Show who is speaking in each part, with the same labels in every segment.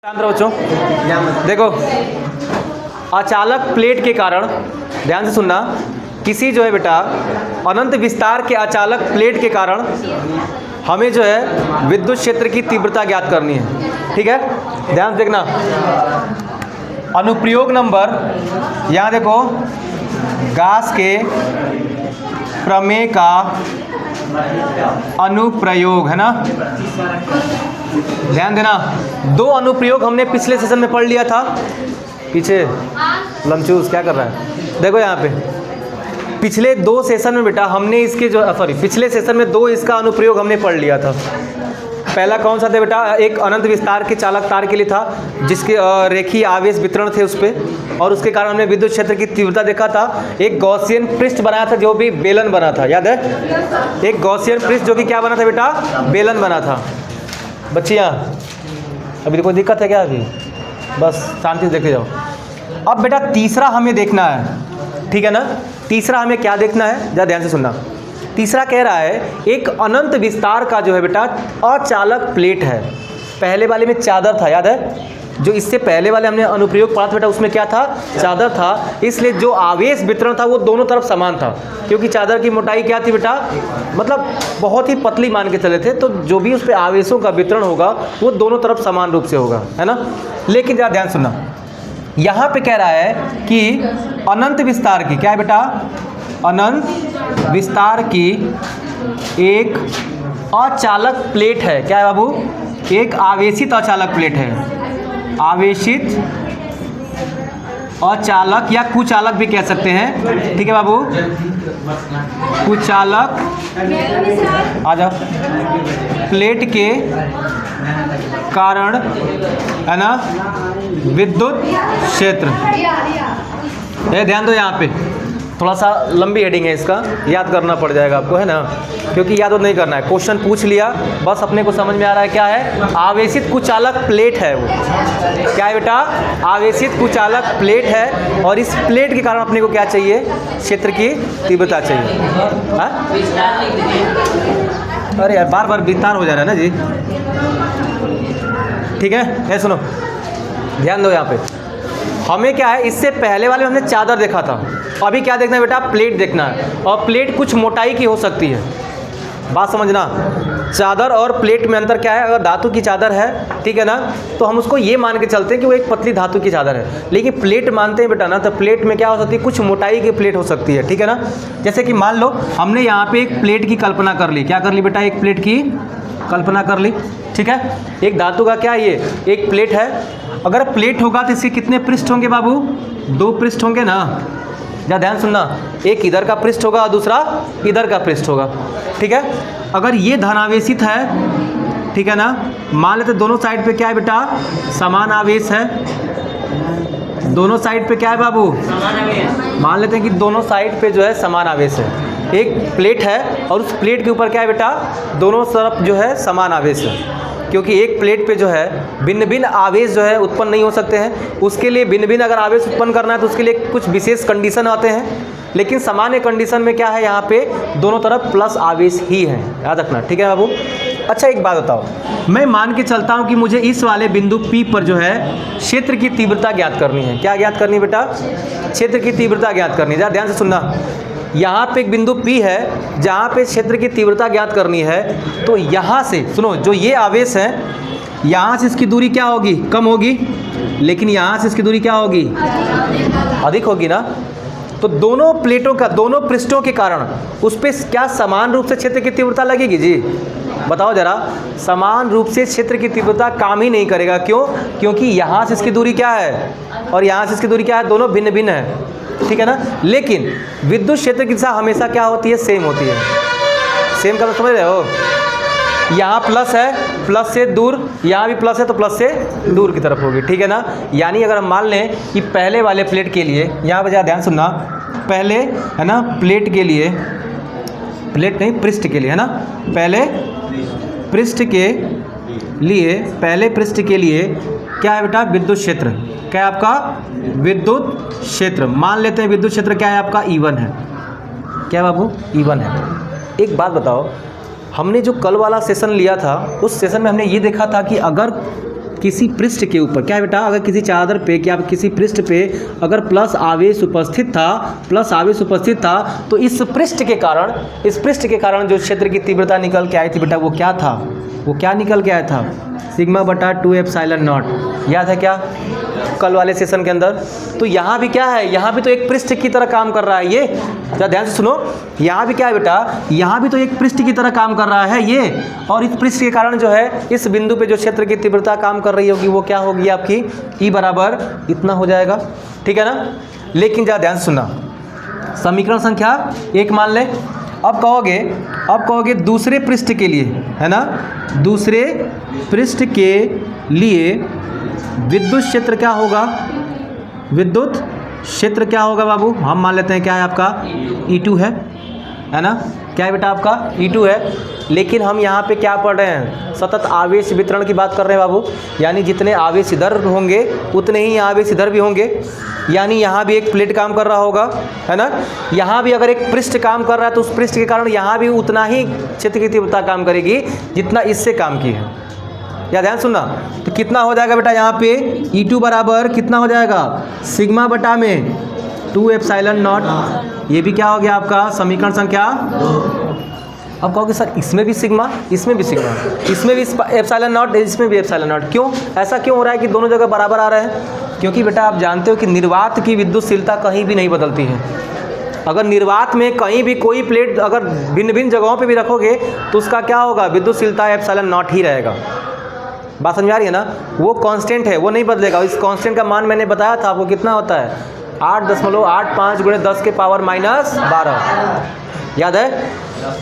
Speaker 1: बच्चों देखो, अचालक प्लेट के कारण, ध्यान से सुनना, किसी जो है बेटा अनंत विस्तार के अचालक प्लेट के कारण हमें जो है विद्युत क्षेत्र की तीव्रता ज्ञात करनी है। ठीक है, ध्यान से देखना। अनुप्रयोग नंबर, यहाँ देखो, गास के प्रमेय का अनुप्रयोग है ना, ध्यान देना। दो अनुप्रयोग हमने पिछले सेशन में पढ़ लिया था। पीछे लमचूस क्या कर रहा है, देखो यहाँ पे पिछले दो सेशन में बेटा हमने इसके जो पिछले सेशन में दो इसका अनुप्रयोग हमने पढ़ लिया था। पहला कौन सा था बेटा, एक अनंत विस्तार के चालक तार के लिए था जिसके रेखीय आवेश वितरण थे उस पर, और उसके कारण हमने विद्युत क्षेत्र की तीव्रता देखा था। एक गॉसियन पृष्ठ बनाया था जो भी बेलन बना था, याद है? एक गॉसियन पृष्ठ जो कि क्या बना था बेटा, बेलन बना था। बच्चियाँ अभी कोई दिक्कत है क्या? अभी बस शांति से देखते जाओ। अब बेटा तीसरा हमें देखना है, ठीक है ना। तीसरा हमें क्या देखना है, जरा ध्यान से सुनना। तीसरा कह रहा है एक अनंत विस्तार का जो है बेटा अचालक प्लेट है। पहले वाले में चादर था, याद है? जो इससे पहले वाले हमने अनुप्रयोग पढ़ा था बेटा, उसमें क्या था, चादर था। इसलिए जो आवेश वितरण था वो दोनों तरफ समान था, क्योंकि चादर की मोटाई क्या थी बेटा, मतलब बहुत ही पतली मान के चले थे, तो जो भी उस पर आवेशों का वितरण होगा वो दोनों तरफ समान रूप से होगा, है ना। लेकिन जरा ध्यान सुनना, यहाँ पे कह रहा है कि अनंत विस्तार की, क्या है बेटा, अनंत विस्तार की एक अचालक प्लेट है। क्या है बाबू? एक आवेशित अचालक प्लेट है। आवेशित अचालक या कुचालक भी कह सकते हैं, ठीक है बाबू, कुचालक आ जाओ प्लेट के कारण, है ना, विद्युत क्षेत्र। ये ध्यान दो, यहाँ पे थोड़ा सा लंबी हेडिंग है, इसका याद करना पड़ जाएगा आपको, है ना, क्योंकि याद नहीं करना है। क्वेश्चन पूछ लिया, बस अपने को समझ में आ रहा है क्या है, आवेशित कुचालक प्लेट है वो। क्या है बेटा? आवेशित कुचालक प्लेट है, और इस प्लेट के कारण अपने को क्या चाहिए, क्षेत्र की तीव्रता चाहिए। हाँ? अरे यार बार बार विस्तार हो जा रहा है ना जी, ठीक है। ये सुनो, ध्यान दो, यहाँ पे हमें क्या है, इससे पहले वाले में हमने चादर देखा था, अभी क्या देखना है बेटा, प्लेट देखना है। और प्लेट कुछ मोटाई की हो सकती है, बात समझना। चादर और प्लेट में अंतर क्या है, अगर धातु की चादर है, ठीक है ना, तो हम उसको ये मान के चलते हैं कि वो एक पतली धातु की चादर है। लेकिन प्लेट मानते हैं बेटा ना, तो प्लेट में क्या हो सकती है, कुछ मोटाई की प्लेट हो सकती है, ठीक है ना। जैसे कि मान लो हमने यहाँ पे एक प्लेट की कल्पना कर ली, क्या कर ली बेटा, एक प्लेट की कल्पना कर ली, ठीक है। एक धातु का क्या है, ये एक प्लेट है। अगर प्लेट होगा तो इसके कितने पृष्ठ होंगे बाबू, दो पृष्ठ होंगे ना। या ध्यान सुनना, एक इधर का पृष्ठ होगा और दूसरा इधर का पृष्ठ होगा, ठीक है। अगर ये धनावेशित है, ठीक है ना, मान लेते दोनों साइड पे क्या है बेटा, समान आवेश है। दोनों साइड पे क्या है बाबू, मान लेते हैं कि दोनों साइड पे जो है समान आवेश है। एक प्लेट है और उस प्लेट के ऊपर क्या है बेटा, दोनों तरफ जो है समान आवेश है, क्योंकि एक प्लेट पे जो है भिन्न भिन्न आवेश जो है उत्पन्न नहीं हो सकते हैं। उसके लिए भिन्न भिन्न अगर आवेश उत्पन्न करना है तो उसके लिए कुछ विशेष कंडीशन आते हैं, लेकिन सामान्य कंडीशन में क्या है, यहाँ पे दोनों तरफ प्लस आवेश ही है, याद रखना, ठीक है बाबू। अच्छा एक बात बताओ, मैं मान के चलता हूँ कि मुझे इस वाले बिंदु P पर जो है क्षेत्र की तीव्रता ज्ञात करनी है। क्या ज्ञात करनी है बेटा, क्षेत्र की तीव्रता ज्ञात करनी है। जरा ध्यान से सुनना, यहाँ पे एक बिंदु P है जहाँ पे क्षेत्र की तीव्रता ज्ञात करनी है। तो यहाँ से सुनो, जो ये आवेश है, यहाँ से इसकी दूरी क्या होगी, कम होगी, लेकिन यहाँ से इसकी दूरी क्या होगी, अधिक होगी ना। तो दोनों प्लेटों का, दोनों पृष्ठों के कारण उस पर क्या समान रूप से क्षेत्र की तीव्रता लगेगी जी, बताओ जरा। समान रूप से क्षेत्र की तीव्रता काम ही नहीं करेगा। क्यों? क्योंकि यहाँ से इसकी दूरी क्या है और यहाँ से इसकी दूरी क्या है, दोनों भिन्न भिन्न है, ठीक है ना। लेकिन विद्युत क्षेत्र की दिशा हमेशा क्या होती है, सेम होती है। सेम का तो समझ रहे हो, यहाँ प्लस है, प्लस से दूर, यहाँ भी प्लस है तो प्लस से दूर की तरफ होगी, ठीक है ना। यानी अगर हम मान लें कि पहले वाले प्लेट के लिए, यहाँ पर ध्यान सुनना, पहले है ना प्लेट के लिए, प्लेट नहीं पृष्ठ के लिए, है ना, पहले पृष्ठ के लिए, पहले पृष्ठ के लिए क्या है बेटा, विद्युत क्षेत्र। क्या है आपका, विद्युत क्षेत्र। मान लेते हैं विद्युत क्षेत्र क्या है आपका, E1 है। क्या बाबू, E1 है। एक बात बताओ, हमने जो कल वाला सेशन लिया था उस सेशन में हमने ये देखा था कि अगर किसी पृष्ठ के ऊपर क्या है बेटा, अगर किसी चादर पे क्या किसी पृष्ठ पे अगर प्लस आवेश उपस्थित था तो इस पृष्ठ के कारण जो क्षेत्र की तीव्रता निकल के आई थी बेटा वो क्या था, वो क्या निकल के आया था, सिग्मा बटा 2 एप्सिलॉन नॉट। याद है क्या कल वाले सेशन के अंदर। तो यहाँ भी क्या है, यहाँ भी तो एक पृष्ठ की तरह काम कर रहा है ये, जरा ध्यान से सुनो, यहाँ भी क्या है बेटा, यहाँ भी तो एक पृष्ठ की तरह काम कर रहा है ये, और इस पृष्ठ के कारण जो है इस बिंदु पे जो क्षेत्र की तीव्रता काम कर रही होगी वो क्या होगी आपकी, ई बराबर इतना हो जाएगा, ठीक है ना। लेकिन जरा ध्यान से सुनना, समीकरण संख्या 1 मान ले। अब कहोगे दूसरे पृष्ठ के लिए, है ना, दूसरे पृष्ठ के लिए विद्युत क्षेत्र क्या होगा, विद्युत क्षेत्र क्या होगा बाबू, हम मान लेते हैं क्या है आपका E2 है ना, क्या है बेटा आपका E2 है। लेकिन हम यहाँ पे क्या पढ़ रहे हैं, सतत आवेश वितरण की बात कर रहे हैं बाबू, यानी जितने आवेश इधर होंगे उतने ही आवेश इधर भी होंगे, यानी यहाँ भी एक प्लेट काम कर रहा होगा, है ना, यहाँ भी अगर एक पृष्ठ काम कर रहा है तो उस पृष्ठ के कारण यहाँ भी उतना ही क्षेत्र की तीव्रता काम करेगी जितना इससे काम की है। या ध्यान सुनना, तो कितना हो जाएगा बेटा यहाँ पे E2 बराबर कितना हो जाएगा, सिग्मा बटा में 2 एप्सिलॉन नॉट। ये भी क्या हो गया आपका समीकरण संख्या। अब कहोगे सर इसमें भी सिग्मा, इसमें भी सिग्मा, इसमें भी एप्सिलॉन नॉट, इसमें भी एप्सिलॉन नॉट, क्यों ऐसा क्यों हो रहा है कि दोनों जगह बराबर आ रहे हैं। क्योंकि बेटा आप जानते हो कि निर्वात की विद्युतशीलता कहीं भी नहीं बदलती है। अगर निर्वात में कहीं भी कोई प्लेट अगर भिन्न भिन्न जगहों पे भी रखोगे तो उसका क्या होगा, विद्युतशीलता एप्सिलॉन नॉट ही रहेगा। बात समझ आ रही है ना, वो कांस्टेंट है, वो नहीं बदलेगा। इस कांस्टेंट का मान मैंने बताया था आपको कितना होता है, 8.85 × 10 के पावर -12, याद है।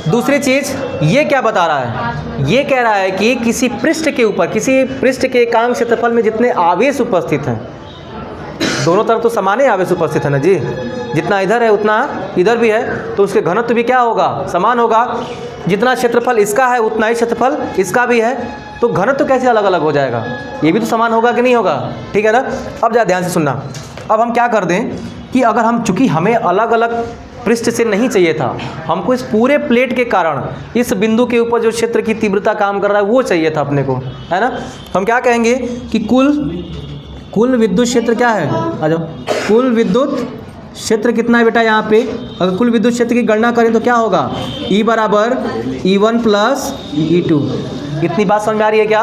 Speaker 1: दूसरी चीज़ ये क्या बता रहा है, ये कह रहा है कि किसी पृष्ठ के ऊपर, किसी पृष्ठ के एकांक क्षेत्रफल में जितने आवेश उपस्थित हैं, दोनों तरफ तो समान ही आवेश उपस्थित है ना जी, जितना इधर है उतना इधर भी है, तो उसके घनत्व भी क्या होगा, समान होगा। जितना क्षेत्रफल इसका है उतना ही क्षेत्रफल इसका भी है, तो घनत्व कैसे अलग अलग हो जाएगा, ये भी तो समान होगा कि नहीं होगा, ठीक है ना। अब ज़रा ध्यान से सुनना, अब हम क्या कर दें कि अगर हम, चूँकि हमें अलग अलग पृष्ठ से नहीं चाहिए था, हमको इस पूरे प्लेट के कारण इस बिंदु के ऊपर जो क्षेत्र की तीव्रता काम कर रहा है वो चाहिए था अपने को, है ना। हम क्या कहेंगे कि कुल विद्युत क्षेत्र क्या है, आ जाओ, कुल विद्युत क्षेत्र कितना है बेटा यहाँ पे। अगर कुल विद्युत क्षेत्र की गणना करें तो क्या होगा, E बराबर E1 + E2। इतनी बात समझ में आ रही है क्या।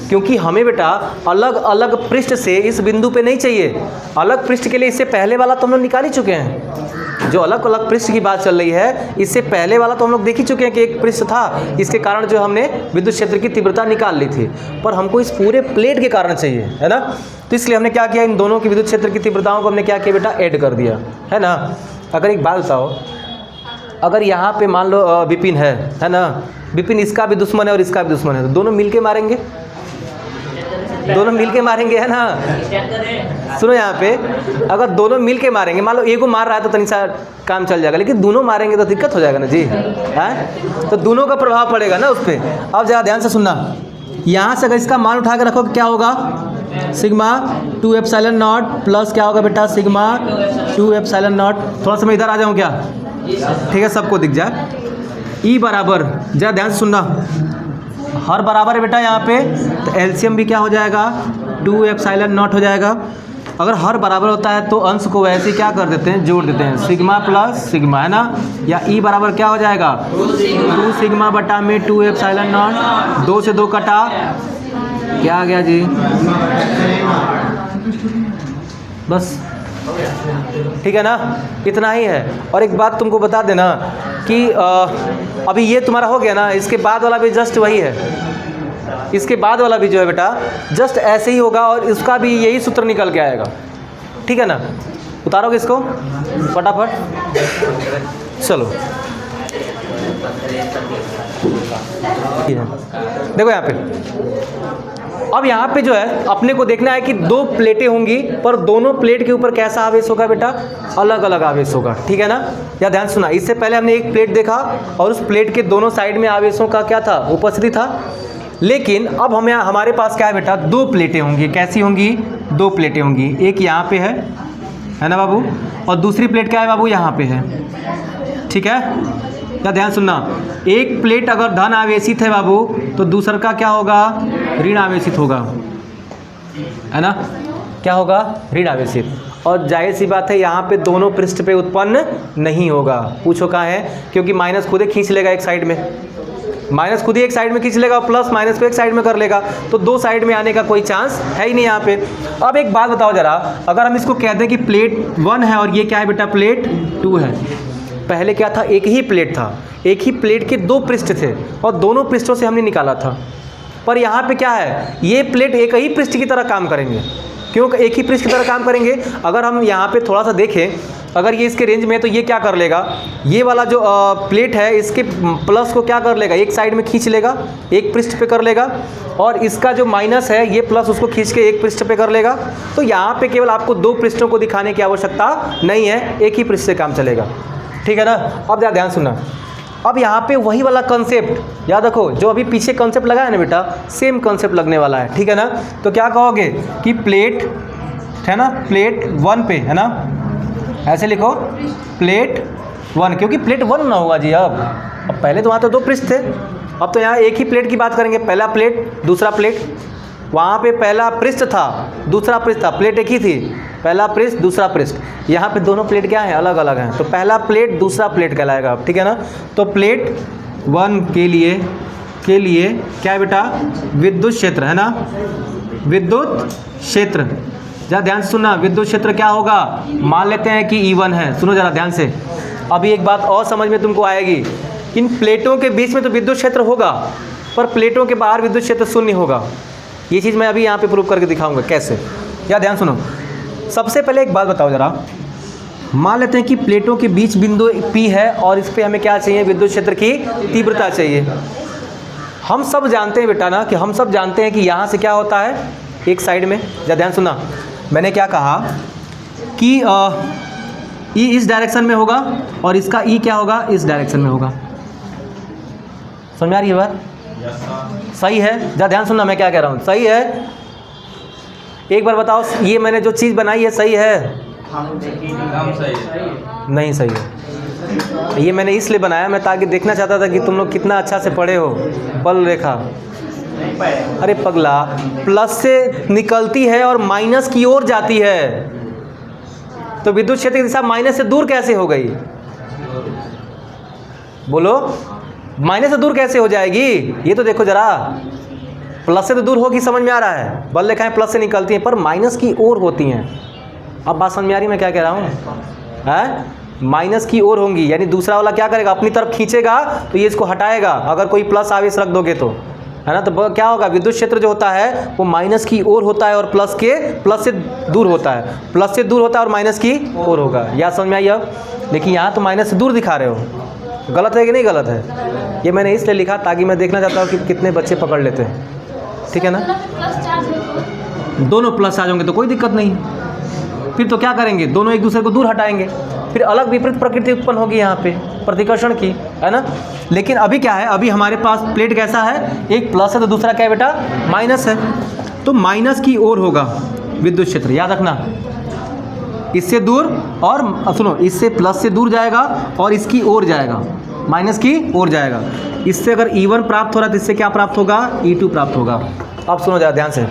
Speaker 1: क्योंकि हमें बेटा अलग अलग पृष्ठ से इस बिंदु पे नहीं चाहिए, अलग पृष्ठ के लिए इससे पहले वाला तो हम लोग निकाल ही चुके हैं। जो अलग अलग पृष्ठ की बात चल रही है, इससे पहले वाला तो हम लोग देख ही चुके हैं कि एक पृष्ठ था, इसके कारण जो हमने विद्युत क्षेत्र की तीव्रता निकाल ली थी, पर हमको इस पूरे प्लेट के कारण चाहिए, है ना। तो इसलिए हमने क्या किया, इन दोनों की विद्युत क्षेत्र की तीव्रताओं को हमने क्या किया बेटा, ऐड कर दिया, है ना। अगर एक बात बताओ, अगर यहाँ पे मान लो विपिन है ना, विपिन इसका भी दुश्मन है और इसका भी दुश्मन है, तो दोनों मिलके मारेंगे, दोनों मिलके मारेंगे, है ना। सुनो यहाँ पे, अगर दोनों मिलके मारेंगे, मान लो एगो मार रहा है तो तनी सा काम चल जाएगा, लेकिन दोनों मारेंगे तो दिक्कत हो जाएगा ना जी, है, तो दोनों का प्रभाव पड़ेगा ना उस पर। अब ज़रा ध्यान से सुनना, यहाँ से अगर इसका मान उठा कर रखो क्या होगा, सिग्मा 2 एप्सिलॉन नॉट प्लस क्या होगा बेटा, सिग्मा 2 एप्सिलॉन नॉट। थोड़ा सा मैं इधर आ जाऊँ क्या, ठीक है, सबको दिख जाए। E बराबर, जरा ध्यान से सुनना, हर बराबर है बेटा यहाँ पे, तो एलसीएम भी क्या हो जाएगा, 2 एप्सिलॉन नॉट हो जाएगा। अगर हर बराबर होता है तो अंश को वैसे क्या कर देते हैं, जोड़ देते हैं, सिग्मा प्लस सिग्मा, है ना। या E बराबर क्या हो जाएगा, 2 सिग्मा बटा में 2 एप्सिलॉन नॉट, 2 से 2 कटा, क्या आ गया जी, बस, ठीक है ना, इतना ही है। और एक बात तुमको बता देना कि अभी ये तुम्हारा हो गया ना, इसके बाद वाला भी जस्ट वही है, इसके बाद वाला भी जो है बेटा जस्ट ऐसे ही होगा, और इसका भी यही सूत्र निकल के आएगा, ठीक है ना। उतारोगे इसको फटाफट, चलो देखो यहाँ पे। अब यहाँ पे जो है अपने को देखना है कि 2 प्लेटें होंगी, पर दोनों प्लेट के ऊपर कैसा आवेश होगा बेटा, अलग अलग आवेश होगा, ठीक है ना। या ध्यान सुना, इससे पहले हमने एक प्लेट देखा और उस प्लेट के दोनों साइड में आवेशों का क्या था, उपस्थिति था। लेकिन अब हमारे पास क्या है बेटा, 2 प्लेटें होंगी। कैसी होंगी, 2 प्लेटें होंगी, एक यहाँ पे है ना बाबू, और दूसरी प्लेट क्या है बाबू, यहाँ पे है, ठीक है। या ध्यान सुनना, एक प्लेट अगर धन आवेशित है बाबू, तो दूसरा का क्या होगा, ऋण आवेशित होगा। है ना, क्या होगा, ऋण आवेशित। और जाहिर सी बात है यहाँ पे दोनों पृष्ठ पे उत्पन्न नहीं होगा। पूछो कहाँ है, क्योंकि माइनस खुद ही खींच लेगा एक साइड में, माइनस खुद ही एक साइड में खींच लेगा और प्लस माइनस को एक साइड में कर लेगा, तो दो साइड में आने का कोई चांस है ही नहीं यहाँ पे। अब एक बात बताओ जरा, अगर हम इसको कहते हैं कि प्लेट 1 है और ये क्या है बेटा, प्लेट 2 है। पहले क्या था, एक ही प्लेट था, एक ही प्लेट के दो पृष्ठ थे और दोनों पृष्ठों से हमने निकाला था। पर यहाँ पे क्या है, ये प्लेट एक ही पृष्ठ की तरह काम करेंगे। क्यों एक ही पृष्ठ की तरह काम करेंगे, अगर हम यहाँ पे थोड़ा सा देखें, अगर ये इसके रेंज में, तो ये क्या कर लेगा, ये वाला जो प्लेट है इसके प्लस को क्या कर लेगा, एक साइड में खींच लेगा, एक पृष्ठ पे कर लेगा, और इसका जो माइनस है ये प्लस उसको खींच के एक पृष्ठ पे कर लेगा। तो यहाँ पे केवल आपको दो पृष्ठों को दिखाने की आवश्यकता नहीं है, एक ही पृष्ठ से काम चलेगा। ठीक है ना। अब ध्यान सुनना, अब यहाँ पे वही वाला कंसेप्ट याद रखो, जो अभी पीछे कंसेप्ट लगा है ना बेटा, सेम कंसेप्ट लगने वाला है। ठीक है ना। तो क्या कहोगे कि प्लेट है ना, प्लेट 1 पे है ना, ऐसे लिखो प्लेट 1, क्योंकि प्लेट 1 ना होगा जी। अब पहले तो वहाँ तो दो पृष्ठ थे, अब तो यहाँ एक ही प्लेट की बात करेंगे, पहला प्लेट दूसरा प्लेट। वहाँ पे पहला पृष्ठ था दूसरा पृष्ठ था, प्लेट एक ही थी, पहला पृष्ठ दूसरा पृष्ठ। यहाँ पे दोनों प्लेट क्या है, अलग अलग हैं, तो पहला प्लेट दूसरा प्लेट कहलाएगा अब। ठीक है ना। तो प्लेट 1 के लिए क्या है बेटा, विद्युत क्षेत्र है ना, विद्युत क्षेत्र। जरा ध्यान से सुनना, विद्युत क्षेत्र क्या होगा, मान लेते हैं कि E1 है। सुनो जरा ध्यान से, अभी एक बात और समझ में तुमको आएगी, इन प्लेटों के बीच में तो विद्युत क्षेत्र होगा, पर प्लेटों के बाहर विद्युत क्षेत्र शून्य होगा। ये चीज़ मैं अभी यहाँ पे प्रूव करके दिखाऊंगा कैसे। या ध्यान सुनो, सबसे पहले एक बात बताओ जरा, मान लेते हैं कि प्लेटों के बीच बिंदु P है और इस पे हमें क्या चाहिए, विद्युत क्षेत्र की तीव्रता चाहिए। हम सब जानते हैं बेटा ना, कि हम सब जानते हैं कि यहाँ से क्या होता है, एक साइड में, या ध्यान सुना, मैंने क्या कहा कि E इस डायरेक्शन में होगा और इसका E क्या होगा, इस डायरेक्शन में होगा। समझ आ रही है बात? सही है। जरा ध्यान सुनना मैं क्या कह रहा हूँ, सही है। एक बार बताओ, ये मैंने जो चीज़ बनाई है सही है? नहीं सही है। ये मैंने इसलिए बनाया, मैं ताकि देखना चाहता था कि तुम लोग कितना अच्छा से पढ़े हो। बल रेखा, अरे पगला, प्लस से निकलती है और माइनस की ओर जाती है, तो विद्युत क्षेत्र की दिशा माइनस से दूर कैसे हो गई, बोलो, माइनस से दूर कैसे हो जाएगी? ये तो देखो जरा, प्लस से तो दूर होगी, समझ में आ रहा है, बल रेखाएं प्लस से निकलती हैं पर माइनस की ओर होती हैं। अब बात समझ में आ रही मैं क्या कह रहा हूँ, है माइनस की ओर होंगी, यानी दूसरा वाला क्या करेगा, अपनी तरफ खींचेगा तो ये इसको हटाएगा, अगर कोई प्लस आवेश रख दोगे तो, है ना। तो क्या होगा, विद्युत क्षेत्र जो होता है वो माइनस की ओर होता है और प्लस से दूर होता है, प्लस से दूर होता है और माइनस की ओर होगा। याद समझ में आई अब? लेकिन यहाँ तो माइनस से दूर दिखा रहे हो, गलत है कि नहीं गलत है? ये मैंने इसलिए लिखा ताकि मैं देखना चाहता हूँ कि कितने बच्चे पकड़ लेते हैं। ठीक है ना। दोनों प्लस आ जाएंगे तो कोई दिक्कत नहीं, फिर तो क्या करेंगे, दोनों एक दूसरे को दूर हटाएंगे, फिर अलग विपरीत प्रकृति उत्पन्न होगी यहाँ पे प्रतिकर्षण की, है ना। लेकिन अभी क्या है, अभी हमारे पास प्लेट कैसा है, एक प्लस है तो दूसरा क्या है बेटा, माइनस है, तो माइनस की ओर होगा विद्युत क्षेत्र। याद रखना, इससे दूर, और सुनो, इससे प्लस से दूर जाएगा और इसकी ओर जाएगा, माइनस की ओर जाएगा। इससे अगर E1 प्राप्त हो रहा है तो इससे क्या प्राप्त होगा, E2 प्राप्त होगा। अब सुनो जरा ध्यान से,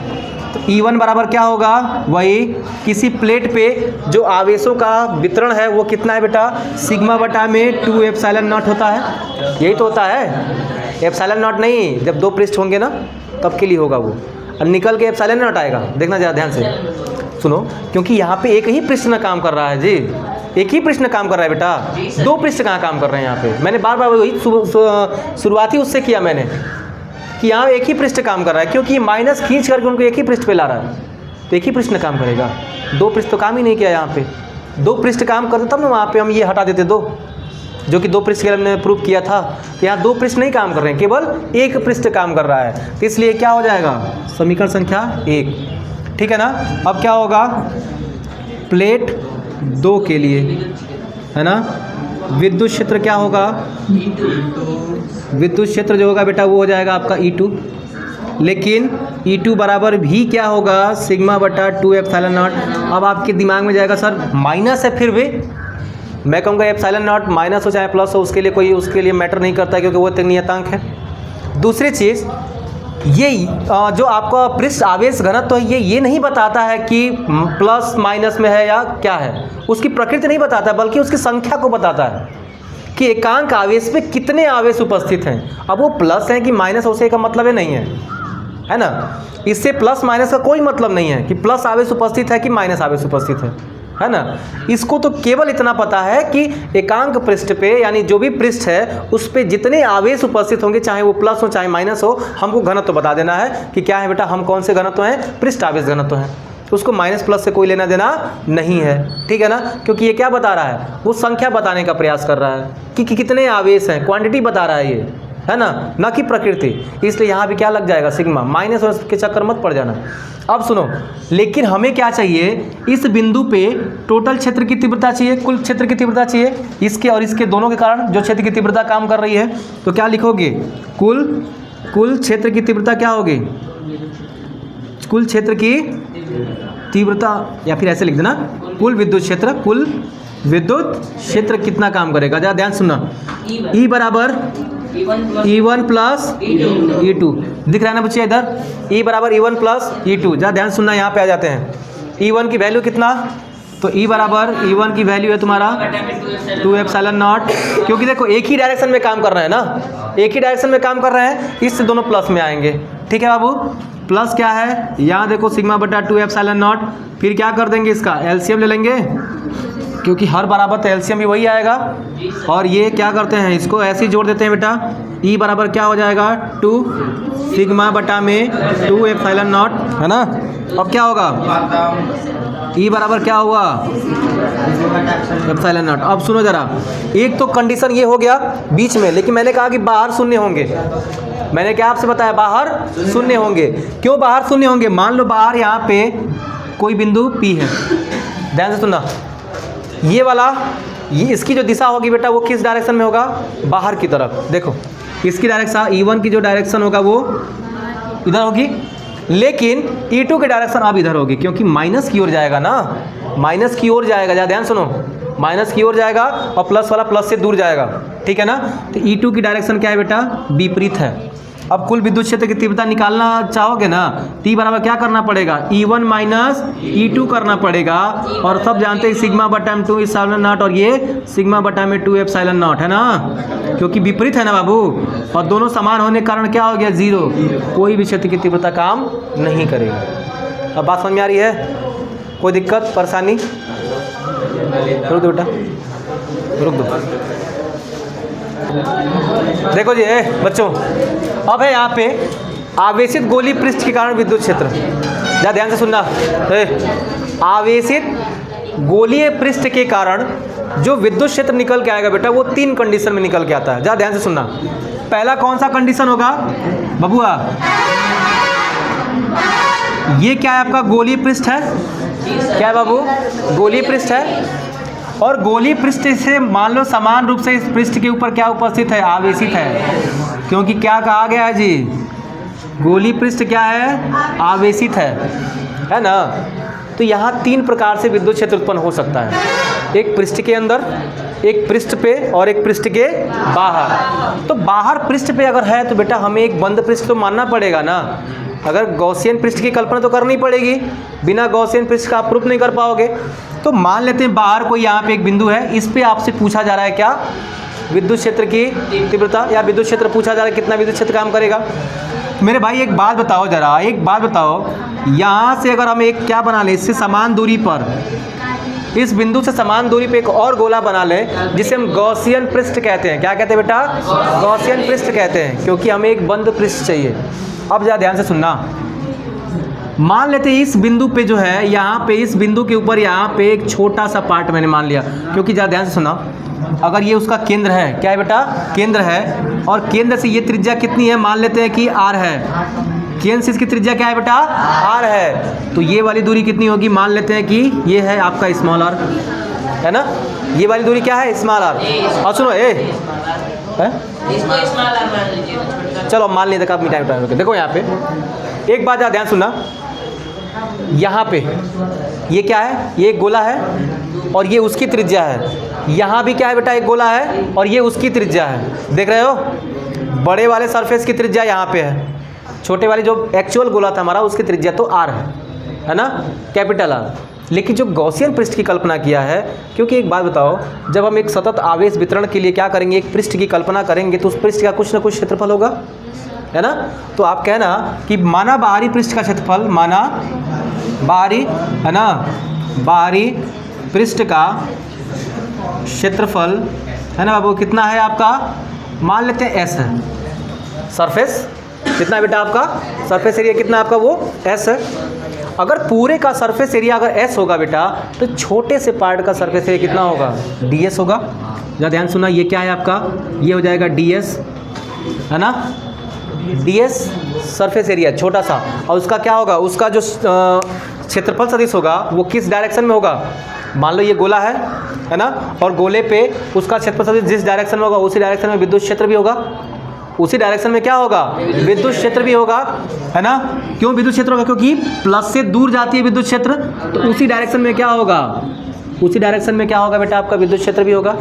Speaker 1: तो E1 बराबर क्या होगा, वही किसी प्लेट पे जो आवेशों का वितरण है वो कितना है बेटा, सिग्मा बटा में 2 एप्सिलॉन नॉट होता है। यही तो होता है, एप्सिलॉन नॉट नहीं, जब दो पृष्ठ होंगे ना तब के लिए होगा वो, और निकल के एप्सिलॉन नॉट आएगा। देखना जरा ध्यान से सुनो, क्योंकि यहाँ पे एक ही पृष्ठ ना काम कर रहा है जी, एक ही पृष्ठ काम कर रहा है बेटा, दो पृष्ठ कहाँ काम कर रहे हैं यहाँ पे। मैंने बार बार वही शुरुआती उससे किया मैंने, कि यहाँ एक ही पृष्ठ काम कर रहा है, क्योंकि माइनस खींच करके उनको एक ही पृष्ठ पे ला रहा है, तो एक ही पृष्ठ काम करेगा। दो पृष्ठ तो काम ही नहीं किया यहाँ पे, दो पृष्ठ काम करते तब ना वहाँ पे हम ये हटा देते दो, जो कि दो पृष्ठ के हमने प्रूव किया था। तो यहाँ दो पृष्ठ नहीं काम कर रहे हैं, केवल एक पृष्ठ काम कर रहा है, तो इसलिए क्या हो जाएगा, समीकरण संख्या 1। ठीक है ना। अब क्या होगा, प्लेट 2 के लिए, है ना, विद्युत क्षेत्र क्या होगा, विद्युत क्षेत्र जो होगा बेटा वो हो जाएगा आपका E2, लेकिन E2 बराबर भी क्या होगा, सिग्मा बटा 2 एप्सिलॉन नॉट। अब आपके दिमाग में जाएगा सर माइनस है, फिर भी मैं कहूँगा एप्सिलॉन नॉट माइनस हो चाहे प्लस हो, उसके लिए मैटर नहीं करता, क्योंकि वो नियतांक है। दूसरी चीज़, ये जो आपका पृष्ठ आवेश घनत्व है ये नहीं बताता है कि प्लस माइनस में है या क्या है, उसकी प्रकृति नहीं बताता है, बल्कि उसकी संख्या को बताता है कि एकांक आवेश पे कितने आवेश उपस्थित हैं। अब वो प्लस है कि माइनस उसे का मतलब है नहीं है ना। इससे प्लस माइनस का कोई मतलब नहीं है कि प्लस आवेश उपस्थित है कि माइनस आवेश उपस्थित है ना। इसको तो केवल इतना पता है कि एकांक पृष्ठ पे यानी जो भी पृष्ठ है उस पे जितने आवेश उपस्थित होंगे, चाहे वो प्लस हो चाहे माइनस हो, हमको घनत्व बता देना है कि क्या है बेटा, हम कौन से घनत्व हैं, पृष्ठ आवेश घनत्व हैं। उसको माइनस प्लस से कोई लेना देना नहीं है, ठीक है ना, क्योंकि ये क्या बता रहा है, वो संख्या बताने का प्रयास कर रहा है कि कितने आवेश हैं, क्वांटिटी बता रहा है ये, है ना कि प्रकृति। इसलिए यहाँ भी क्या लग जाएगा, सिग्मा। माइनस और के चक्कर मत पड़ जाना। अब सुनो, लेकिन हमें क्या चाहिए, इस बिंदु पे टोटल क्षेत्र की तीव्रता चाहिए, कुल क्षेत्र की तीव्रता चाहिए, इसके और इसके दोनों के कारण जो क्षेत्र की तीव्रता काम कर रही है। तो क्या लिखोगे, कुल क्षेत्र की तीव्रता क्या होगी, कुल क्षेत्र की तीव्रता, या फिर ऐसे लिख देना, कुल विद्युत क्षेत्र कितना काम करेगा। जरा ध्यान सुनना, E बराबर E1 प्लस E2 दिख रहा है ना बच्चे इधर, E बराबर E1 प्लस E2। जरा ध्यान सुनना, यहाँ पे आ जाते हैं। E1 की वैल्यू कितना, तो E बराबर E1 की वैल्यू है तुम्हारा 2ε0, क्योंकि देखो एक ही डायरेक्शन में काम कर रहे हैं ना, एक ही डायरेक्शन में काम कर रहे हैं, इससे दोनों प्लस में आएंगे। ठीक है बाबू, प्लस क्या है, यहाँ देखो सिग्मा बटा 2ε0, फिर क्या कर देंगे, इसका एलसीएम ले लेंगे, क्योंकि हर बराबर तो एलसीएम भी वही आएगा। और ये क्या करते हैं, इसको ऐसे ही जोड़ देते हैं बेटा। E बराबर क्या हो जाएगा, 2 सिग्मा बटा में 2ε0, है ना। अब क्या होगा, E बराबर क्या हुआ, ε0। अब सुनो जरा, एक तो कंडीशन ये हो गया बीच में, लेकिन मैंने कहा कि बाहर शून्य होंगे। मैंने क्या आपसे बताया, बाहर शून्य होंगे। क्यों बाहर शून्य होंगे, मान लो बाहर यहाँ पे कोई बिंदु P है, ध्यान से सुनना, ये वाला, ये इसकी जो दिशा होगी बेटा वो किस डायरेक्शन में होगा, बाहर की तरफ। देखो इसकी डायरेक्शन, E1 की जो डायरेक्शन होगा वो इधर होगी, लेकिन E2 की डायरेक्शन अब इधर होगी, क्योंकि माइनस की ओर जाएगा ना, माइनस की ओर जाएगा। जरा ध्यान सुनो, माइनस की ओर जाएगा और प्लस वाला प्लस से दूर जाएगा, ठीक है ना। तो E2 की डायरेक्शन क्या है बेटा, विपरीत है। अब कुल विद्युत क्षेत्र की तीव्रता निकालना चाहोगे ना, T बराबर क्या करना पड़ेगा, E1 माइनस E2 करना पड़ेगा। और सब जानते हैं सिग्मा बटा में 2ε0, और ये सिग्मा बटा में 2ε0 है ना, क्योंकि विपरीत है ना बाबू, और दोनों समान होने के कारण क्या हो गया, 0, कोई भी क्षेत्र की तीव्रता काम नहीं करेगी। अब बात समझ में आ रही है, कोई दिक्कत परेशानी, रुक दो बेटा, रुक दो। देखो जी बच्चों, अब है यहाँ पे आवेशित गोलीय पृष्ठ के कारण विद्युत क्षेत्र। जरा ध्यान से सुनना, आवेशित गोलीय पृष्ठ के कारण जो विद्युत क्षेत्र निकल के आएगा बेटा, वो 3 कंडीशन में निकल के आता है। जरा ध्यान से सुनना, पहला कौन सा कंडीशन होगा बबुआ, ये क्या है आपका, गोलीय पृष्ठ है, क्या है बाबू, गोलीय पृष्ठ है। और गोलीय पृष्ठ से मान लो समान रूप से इस पृष्ठ के ऊपर क्या उपस्थित है, आवेशित है, क्योंकि क्या कहा गया है जी, गोलीय पृष्ठ क्या है, आवेशित है ना। तो यहाँ 3 प्रकार से विद्युत क्षेत्र उत्पन्न हो सकता है, एक पृष्ठ के अंदर, एक पृष्ठ पे और एक पृष्ठ के बाहर। तो बाहर पृष्ठ पे अगर है तो बेटा हमें एक बंद पृष्ठ तो मानना पड़ेगा ना। अगर गॉसियन पृष्ठ की कल्पना तो करनी पड़ेगी, बिना गॉसियन पृष्ठ का आप प्रूफ नहीं कर पाओगे। तो मान लेते हैं बाहर कोई यहाँ पे एक बिंदु है, इस पे आपसे पूछा जा रहा है क्या, विद्युत क्षेत्र की तीव्रता, या विद्युत क्षेत्र पूछा जा रहा है कितना विद्युत क्षेत्र काम करेगा। मेरे भाई एक बात बताओ, जरा एक बात बताओ, यहाँ से अगर हम एक क्या बना लें, इससे समान दूरी पर, इस बिंदु से समान दूरी पे एक और गोला बना लें, जिसे हम गॉसियन पृष्ठ कहते हैं। क्या कहते हैं बेटा, गॉसियन पृष्ठ कहते हैं, क्योंकि हमें एक बंद पृष्ठ चाहिए। अब जरा ध्यान से सुनना, मान लेते हैं इस बिंदु पे जो है, यहाँ पे इस बिंदु के ऊपर यहाँ पे एक छोटा सा पार्ट मैंने मान लिया, क्योंकि जरा ध्यान से सुना, अगर ये उसका केंद्र है, क्या है बेटा, केंद्र है, और केंद्र से ये त्रिज्या कितनी है, मान लेते हैं कि r है, केंद्र से इसकी त्रिज्या क्या है बेटा, r है। तो ये वाली दूरी कितनी होगी, मान लेते हैं कि ये है आपका स्मॉल r, है ना, ये वाली दूरी क्या है, स्मॉल r। और सुनो
Speaker 2: इसको स्मॉल r मान लीजिए,
Speaker 1: चलो मान लीजिए, देखो मिटाई देखो यहाँ पे एक बात ध्यान सुनना, यहाँ पे ये क्या है, ये एक गोला है और ये उसकी त्रिज्या है। यहाँ भी क्या है बेटा, एक गोला है और ये उसकी त्रिज्या है। देख रहे हो, बड़े वाले सरफेस की त्रिज्या यहाँ पे है, छोटे वाली जो एक्चुअल गोला था हमारा उसकी त्रिज्या तो r है ना, कैपिटल R। लेकिन जो गॉसियन पृष्ठ की कल्पना किया है, क्योंकि एक बात बताओ, जब हम एक सतत आवेश वितरण के लिए क्या करेंगे, एक पृष्ठ की कल्पना करेंगे तो उस पृष्ठ का कुछ ना कुछ क्षेत्रफल होगा, है ना। तो आप कहना कि माना बाहरी पृष्ठ का क्षेत्रफल, माना बाहरी, है ना, बाहरी पृष्ठ का क्षेत्रफल, है ना बाबू, कितना है आपका, मान लेते हैं S है। सरफेस कितना है बेटा आपका, सरफेस एरिया कितना आपका, वो S है। अगर पूरे का सरफेस एरिया अगर S होगा बेटा, तो छोटे से पार्ट का सरफेस एरिया कितना होगा, DS होगा। जरा ध्यान सुना, ये क्या है आपका, ये हो जाएगा DS, है ना, DS सरफेस एरिया छोटा सा, और उसका क्या होगा, उसका जो क्षेत्रफल सदिश होगा वो किस डायरेक्शन में होगा, मान लो ये गोला है ना, और गोले पे उसका क्षेत्रफल सदिश जिस डायरेक्शन में होगा उसी डायरेक्शन में विद्युत क्षेत्र भी होगा, उसी डायरेक्शन में क्या होगा, विद्युत क्षेत्र भी होगा, है ना। क्यों विद्युत क्षेत्र होगा, क्योंकि प्लस से दूर जाती है विद्युत क्षेत्र, तो उसी डायरेक्शन में क्या होगा, उसी डायरेक्शन में क्या होगा बेटा आपका विद्युत क्षेत्र भी होगा।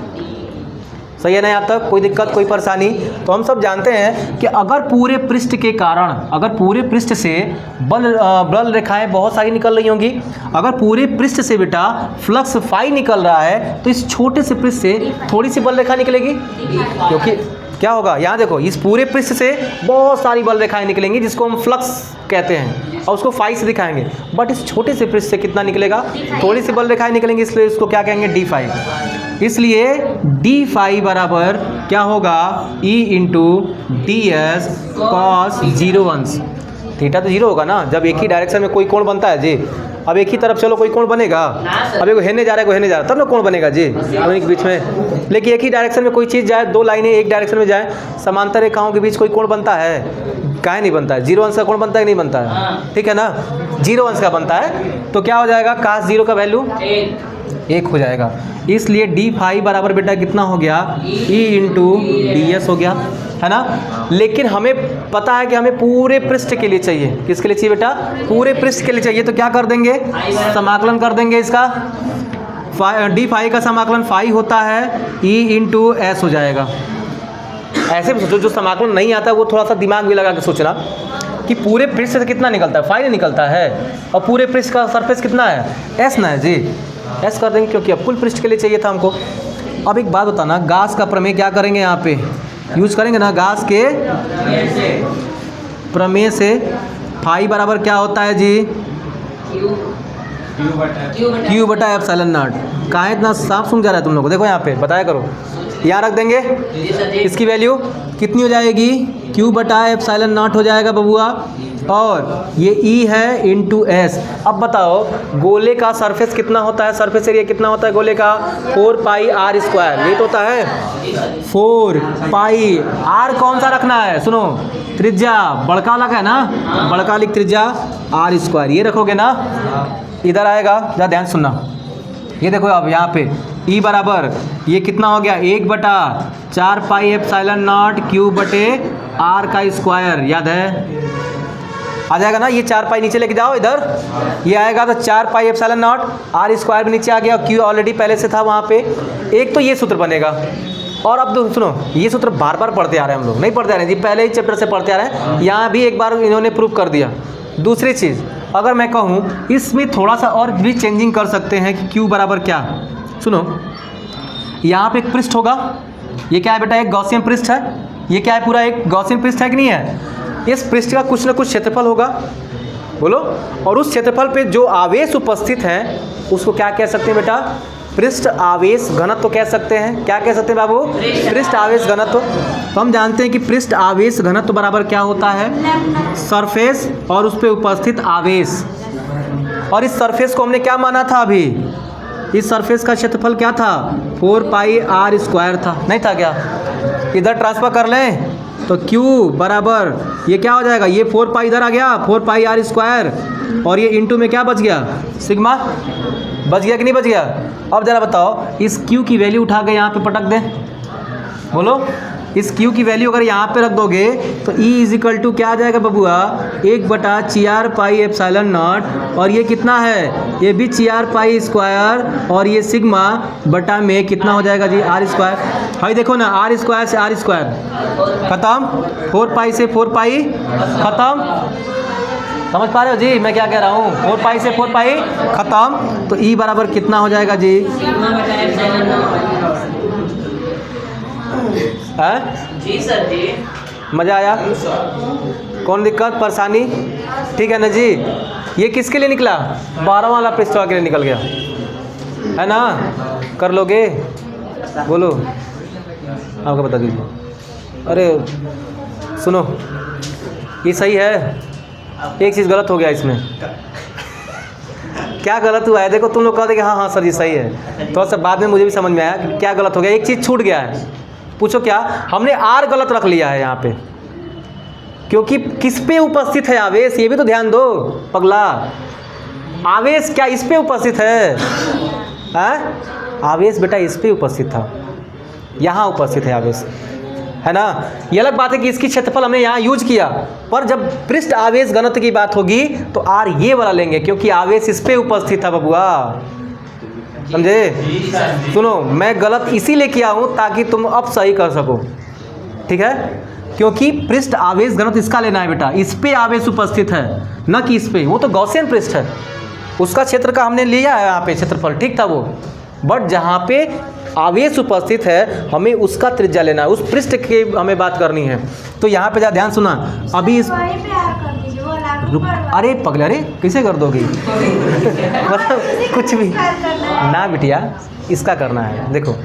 Speaker 1: सही है ना, यहाँ तक कोई दिक्कत कोई परेशानी। तो हम सब जानते हैं कि अगर पूरे पृष्ठ के कारण, अगर पूरे पृष्ठ से बल रेखाएं बहुत सारी निकल रही होंगी, अगर पूरे पृष्ठ से बेटा फ्लक्स फाई निकल रहा है, तो इस छोटे से पृष्ठ से थोड़ी सी बल रेखा निकलेगी, क्योंकि क्या होगा, यहाँ देखो, इस पूरे पृष्ठ से बहुत सारी बल रेखाएं निकलेंगी जिसको हम फ्लक्स कहते हैं, और उसको फाई से दिखाएंगे। बट इस छोटे से पृष्ठ से कितना निकलेगा, थोड़ी सी बल रेखाएं निकलेंगी, इसलिए इसको क्या कहेंगे, डी फाई। इसलिए डी फाई बराबर क्या होगा, E into D S cos 0 अंश। थीटा तो 0 होगा ना, जब एक ही डायरेक्शन में कोई कोण बनता है जी। अब एक ही तरफ चलो कोई कोण बनेगा, अब एक हेने जा रहा है कोई हेने जा रहा है, तब ना कोण बनेगा जी दोनों के बीच में। लेकिन एक ही डायरेक्शन में कोई चीज़ जाए, दो लाइनें एक डायरेक्शन में जाए, समांतर रेखाओं के बीच कोई कोण बनता है, काहे नहीं बनता है, 0 अंश का कोण बनता है कि नहीं बनता है, ठीक है ना, 0 अंश का बनता है। तो क्या हो जाएगा, cos 0 का वैल्यू 1 हो जाएगा। इसलिए डी फाई बराबर बेटा कितना हो गया, E इंटू डी एस हो गया, है ना। लेकिन हमें पता है कि हमें पूरे पृष्ठ के लिए चाहिए, किसके लिए चाहिए बेटा, पूरे पृष्ठ के लिए चाहिए। तो क्या कर देंगे, समाकलन कर देंगे इसका, डी फाई का समाकलन फाई होता है, E इंटू एस हो जाएगा। ऐसे भी सोचो, जो समाकलन नहीं आता वो थोड़ा सा दिमाग भी लगा के सोचना कि पूरे पृष्ठ से कितना निकलता है, फाई निकलता है, और पूरे पृष्ठ का सरफेस कितना है, एस ना है जी, एस कर देंगे, क्योंकि अब कुल पृष्ठ के लिए चाहिए था हमको। अब एक बात बताना, गास का प्रमेय क्या करेंगे, यहाँ पे यूज करेंगे ना, गास के प्रमेय से फाई बराबर क्या होता है जी, क्यू बटा एप्सिलॉन नॉट। कहाँ इतना साफ सुन जा रहा है तुम लोग को, देखो यहाँ पे बताया करो, यहाँ रख देंगे, इसकी वैल्यू कितनी हो जाएगी, क्यू बटा एप्सिलॉन नॉट हो जाएगा बबुआ, और ये E है इंटू एस। अब बताओ गोले का सरफेस कितना होता है, सरफेस एरिया कितना होता है गोले का, 4 पाई आर स्क्वायर, ये तो होता है 4 पाई आर। कौन सा रखना है, सुनो, त्रिज्या बड़का लगा है ना, बड़का लिख त्रिज्या आर स्क्वायर, ये रखोगे ना, इधर आएगा, जरा ध्यान सुनना। ये देखो अब यहाँ पे E बराबर ये कितना हो गया, 1/4 पाई एप्सिलॉन नॉट क्यू बटे आर का स्क्वायर, याद है, आ जाएगा ना। ये 4 पाई नीचे लेके जाओ इधर, ये आएगा तो 4 pi epsilon not, r square भी नीचे आ गया, क्यू ऑलरेडी पहले से था वहाँ पे। एक तो ये सूत्र बनेगा, और अब तो सुनो, ये सूत्र बार बार पढ़ते आ रहे हैं हम लोग, नहीं पढ़ते आ रहे हैं जी, पहले ही चैप्टर से पढ़ते आ रहे हैं, यहाँ भी एक बार इन्होंने प्रूव कर दिया। दूसरी चीज़, अगर मैं कहूँ इसमें थोड़ा सा और भी चेंजिंग कर सकते हैं कि क्यू बराबर क्या, सुनो, यहाँ पे एक पृष्ठ होगा, ये क्या है बेटा, एक गॉसियन पृष्ठ है, ये क्या है, पूरा एक गॉसियन पृष्ठ है कि नहीं है। इस पृष्ठ का कुछ ना कुछ क्षेत्रफल होगा, बोलो, और उस क्षेत्रफल पे जो आवेश उपस्थित हैं उसको क्या कह सकते हैं बेटा, पृष्ठ आवेश घनत्व कह सकते हैं। क्या कह सकते हैं बाबू, पृष्ठ आवेश घनत्व। तो हम जानते हैं कि पृष्ठ आवेश घनत्व बराबर क्या होता है, सरफेस और उस पर उपस्थित आवेश। और इस सरफेस को हमने क्या माना था, अभी इस सरफेस का क्षेत्रफल क्या था, 4 पाई आर स्क्वायर था, नहीं था क्या, इधर ट्रांसफर कर लें तो Q बराबर ये क्या हो जाएगा, ये 4 पाई इधर आ गया, 4 पाई आर स्क्वायर, और ये इंटू में क्या बच गया, सिग्मा, बच गया कि नहीं बच गया। अब ज़रा बताओ, इस Q की वैल्यू उठा के यहाँ पे पटक दें, बोलो, इस क्यू की वैल्यू अगर यहाँ पे रख दोगे तो E इज इक्वल टू क्या आ जाएगा बबुआ, 1/4 पाई एप्सिलॉन नॉट, और ये कितना है, ये भी 4 पाई स्क्वायर, और ये सिग्मा बटा में कितना हो जाएगा जी, R स्क्वायर। भाई देखो ना, R स्क्वायर से R स्क्वायर खत्म, 4 पाई से 4 पाई खत्म। समझ पा रहे हो जी मैं क्या कह रहा हूँ, 4 पाई से 4 पाई खत्म। तो E बराबर कितना हो जाएगा जी,
Speaker 2: जी सर जी।
Speaker 1: मज़ा आया, कौन दिक्कत परेशानी, ठीक है ना जी। ये किसके लिए निकला, 12वां वाला पृष्ठवा के लिए निकल गया है ना, कर लोगे, बोलो आपको बता दीजिए। अरे सुनो, ये सही है, एक चीज़ गलत हो गया इसमें। क्या गलत हुआ है, देखो तुम लोग कहते कि हाँ हाँ सर ये सही है, थोड़ा सा बाद में मुझे भी समझ में आया कि क्या गलत हो गया, एक चीज़ छूट गया है। पूछो क्या, हमने आर गलत रख लिया है यहाँ पे, क्योंकि किस पे उपस्थित है आवेश, ये भी तो ध्यान दो पगला। आवेश क्या इस पे उपस्थित है, आवेश बेटा इस पे उपस्थित था, यहाँ उपस्थित है आवेश, है ना। ये अलग बात है कि इसकी क्षेत्रफल हमने यहाँ यूज किया, पर जब पृष्ठ आवेश घनत्व की बात होगी तो आर ये वाला लेंगे, क्योंकि आवेश इस पे उपस्थित था बबुआ, समझे। सुनो, मैं गलत इसीलिए किया हूँ ताकि तुम अब सही कर सको, ठीक है, क्योंकि पृष्ठ आवेश घनत्व इसका लेना है बेटा, इस पे आवेश उपस्थित है, न कि इस पे। वो तो गॉसियन पृष्ठ है, उसका क्षेत्र का हमने लिया है यहाँ पे क्षेत्रफल, ठीक था वो, बट जहाँ पे आवेश उपस्थित है हमें उसका त्रिज्या लेना है, उस पृष्ठ की हमें बात करनी है। तो यहाँ पे जा ध्यान सुना, अभी इस अरे पगले, अरे कैसे कर दोगे मतलब कुछ भी ना बिटिया, इसका करना है। देखो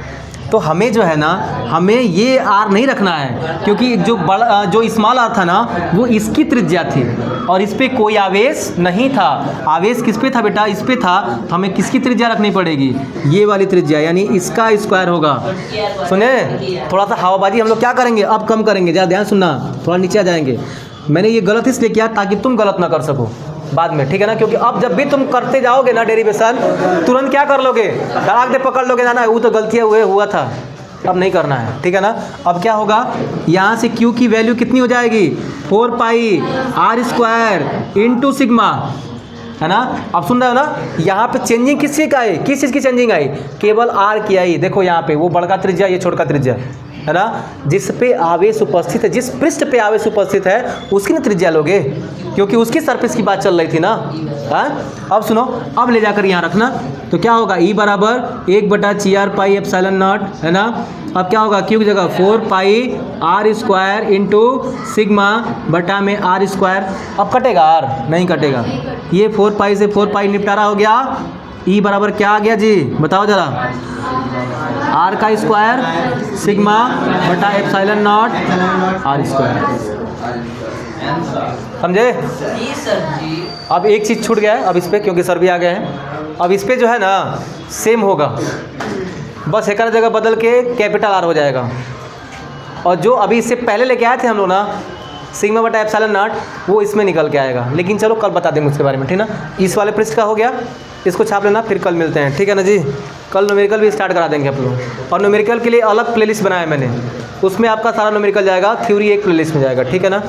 Speaker 1: तो हमें जो है ना, हमें ये आर नहीं रखना है, क्योंकि जो बड़ा जो स्मॉल आर था ना वो इसकी त्रिज्या थी, और इस पर कोई आवेश नहीं था। आवेश किस पे था बेटा, इस पे था, तो हमें किसकी त्रिज्या रखनी पड़ेगी, ये वाली त्रिज्या, यानी इसका स्क्वायर होगा। सुने, थोड़ा सा हवाबाजी हम लोग क्या करेंगे अब कम करेंगे, ज़रा ध्यान सुनना, थोड़ा नीचे आ जाएंगे। मैंने ये गलत इसलिए किया ताकि तुम गलत ना कर सको बाद में, ठीक है ना, क्योंकि अब जब भी तुम करते जाओगे ना डेरिवेशन, तुरंत क्या कर लोगे, धड़ाक दे पकड़ लोगे ना, वो तो गलतियाँ हुआ था, अब नहीं करना है, ठीक है ना। अब क्या होगा, यहाँ से Q की वैल्यू कितनी हो जाएगी, 4 पाई R स्क्वायर इंटू सिग्मा, है ना। अब सुन रहे हो ना, यहाँ पे चेंजिंग किस चीज़ का आई, किस चीज़ की चेंजिंग आई, केवल R की आई। देखो यहाँ पे वो बड़का त्रिज्या, ये छोटा त्रिज्या, है ना, जिस पे आवेश उपस्थित है, जिस पृष्ठ पे आवेश उपस्थित है उसकी ना त्रिज्या लोगे, क्योंकि उसकी सरफेस की बात चल रही थी ना। हाँ, अब सुनो, अब ले जाकर यहाँ रखना, तो क्या होगा, E बराबर 1/4 पाई एप्सिलॉन नॉट, है ना। अब क्या होगा, Q की जगह 4 पाई R स्क्वायर इंटू सिग्मा बटा में R स्क्वायर। अब कटेगा R, नहीं कटेगा, ये 4 पाई से 4 पाई निपटारा हो गया। E बराबर क्या आ गया जी, बताओ जरा, R का स्क्वायर सिग्मा बटा एप्सिलॉन नॉट R स्क्वायर, समझे।
Speaker 2: जी सर जी।
Speaker 1: अब एक चीज़ छूट गया है, अब इस पे, क्योंकि सर भी आ गए हैं, अब इस पे जो है ना सेम होगा, बस एक जगह बदल के कैपिटल R हो जाएगा। और जो अभी इससे पहले लेके आए थे हम लोग ना, सिग्मा बटा एप्सिलॉन नॉट, वो इसमें निकल के आएगा, लेकिन चलो कल बता देंगे उसके बारे में, ठीक ना। इस वाले पृष्ठ का हो गया, इसको छाप लेना, फिर कल मिलते हैं, ठीक है ना जी। कल न्यूमेरिकल भी स्टार्ट करा देंगे आप लोग, और न्यूमेरिकल के लिए अलग प्लेलिस्ट बनाया है मैंने, उसमें आपका सारा न्यूमेरिकल जाएगा, थ्योरी एक प्लेलिस्ट में जाएगा, ठीक है ना।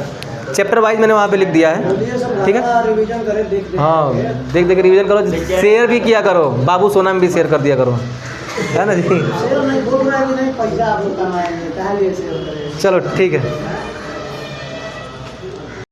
Speaker 1: चैप्टर वाइज मैंने वहाँ पे लिख दिया है, ठीक है। हाँ, देख देख रिवीजन करो, शेयर भी किया करो, बाबू सोना में भी शेयर कर दिया करो, है ना जी। चलो ठीक है।